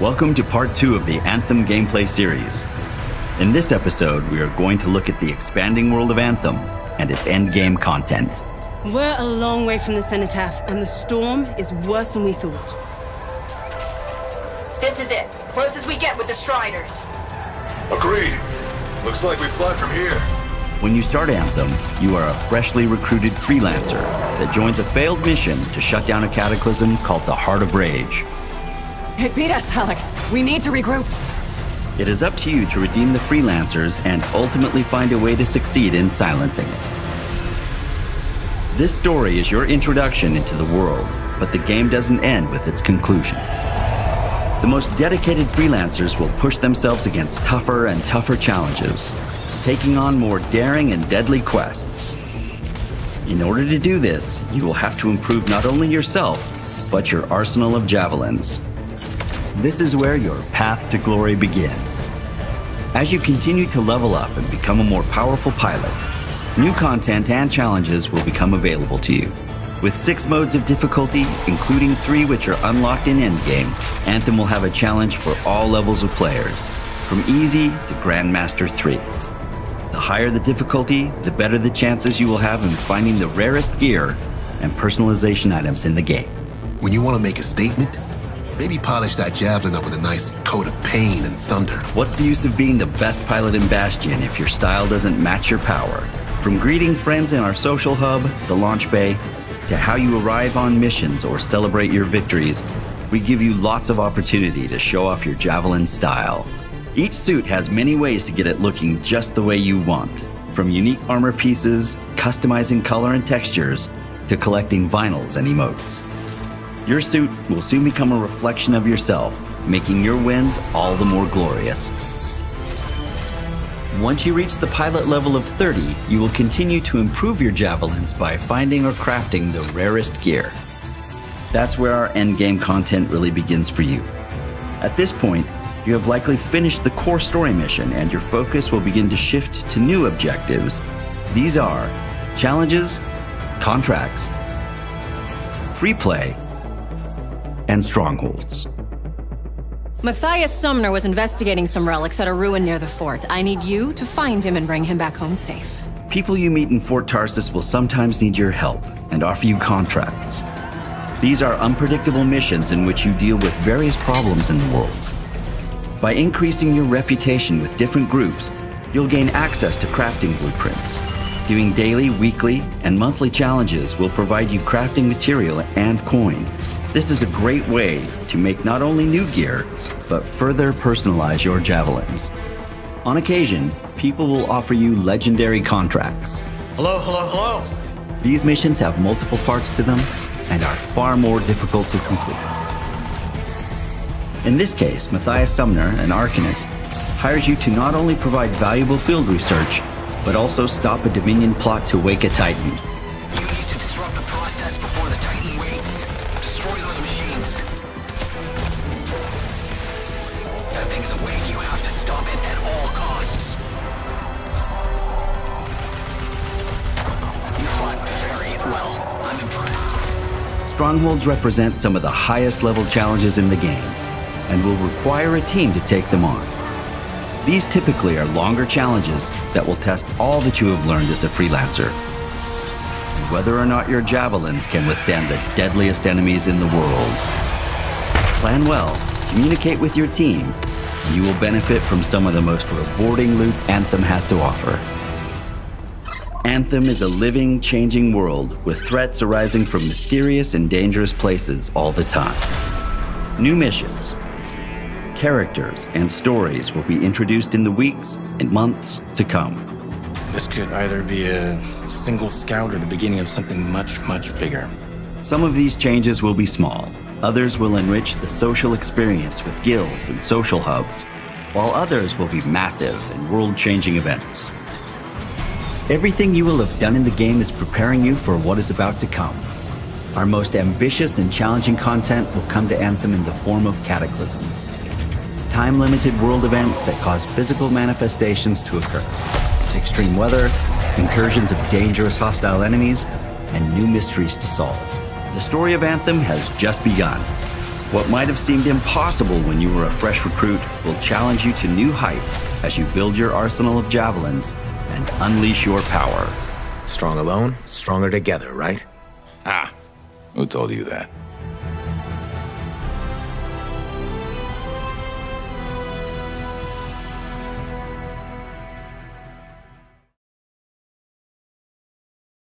Welcome to part 2 of the Anthem gameplay series. In this episode, we are going to look at the expanding world of Anthem and its endgame content. We're a long way from the cenotaph, and the storm is worse than we thought. This is it. Close as we get with the Striders. Agreed. Looks like we fly from here. When you start Anthem, you are a freshly recruited freelancer that joins a failed mission to shut down a cataclysm called the Heart of Rage. It beat us, Alec. We need to regroup. It is up to you to redeem the freelancers and ultimately find a way to succeed in silencing it. This story is your introduction into the world, but the game doesn't end with its conclusion. The most dedicated freelancers will push themselves against tougher and tougher challenges, taking on more daring and deadly quests. In order to do this, you will have to improve not only yourself, but your arsenal of javelins. This is where your path to glory begins. As you continue to level up and become a more powerful pilot, new content and challenges will become available to you. With 6 modes of difficulty, including 3 which are unlocked in Endgame, Anthem will have a challenge for all levels of players, from easy to Grandmaster 3. The higher the difficulty, the better the chances you will have in finding the rarest gear and personalization items in the game. When you want to make a statement, maybe polish that javelin up with a nice coat of pain and thunder. What's the use of being the best pilot in Bastion if your style doesn't match your power? From greeting friends in our social hub, the launch bay, to how you arrive on missions or celebrate your victories, we give you lots of opportunity to show off your javelin style. Each suit has many ways to get it looking just the way you want, from unique armor pieces, customizing color and textures, to collecting vinyls and emotes. Your suit will soon become a reflection of yourself, making your wins all the more glorious. Once you reach the pilot level of 30, you will continue to improve your javelins by finding or crafting the rarest gear. That's where our endgame content really begins for you. At this point, you have likely finished the core story mission and your focus will begin to shift to new objectives. These are challenges, contracts, free play, and strongholds. Matthias Sumner was investigating some relics at a ruin near the fort. I need you to find him and bring him back home safe. People you meet in Fort Tarsis will sometimes need your help and offer you contracts. These are unpredictable missions in which you deal with various problems in the world. By increasing your reputation with different groups, you'll gain access to crafting blueprints. Doing daily, weekly, and monthly challenges will provide you crafting material and coin. This is a great way to make not only new gear, but further personalize your javelins. On occasion, people will offer you legendary contracts. Hello, hello, hello. These missions have multiple parts to them and are far more difficult to complete. In this case, Matthias Sumner, an Arcanist, hires you to not only provide valuable field research, but also stop a Dominion plot to wake a Titan. You need to disrupt the process before the Titan wakes. Destroy those machines. That thing's awake. You have to stop it at all costs. You fought very well. I'm impressed. Strongholds represent some of the highest level challenges in the game, and will require a team to take them on. These typically are longer challenges that will test all that you have learned as a freelancer. Whether or not your javelins can withstand the deadliest enemies in the world. Plan well, communicate with your team, and you will benefit from some of the most rewarding loot Anthem has to offer. Anthem is a living, changing world with threats arising from mysterious and dangerous places all the time. New missions, characters, and stories will be introduced in the weeks and months to come. This could either be a single scout or the beginning of something much, much bigger. Some of these changes will be small. Others will enrich the social experience with guilds and social hubs, while others will be massive and world-changing events. Everything you will have done in the game is preparing you for what is about to come. Our most ambitious and challenging content will come to Anthem in the form of cataclysms. Time-limited world events that cause physical manifestations to occur. Extreme weather, incursions of dangerous hostile enemies, and new mysteries to solve. The story of Anthem has just begun. What might have seemed impossible when you were a fresh recruit will challenge you to new heights as you build your arsenal of javelins and unleash your power. Strong alone, stronger together, right? Ah, who told you that?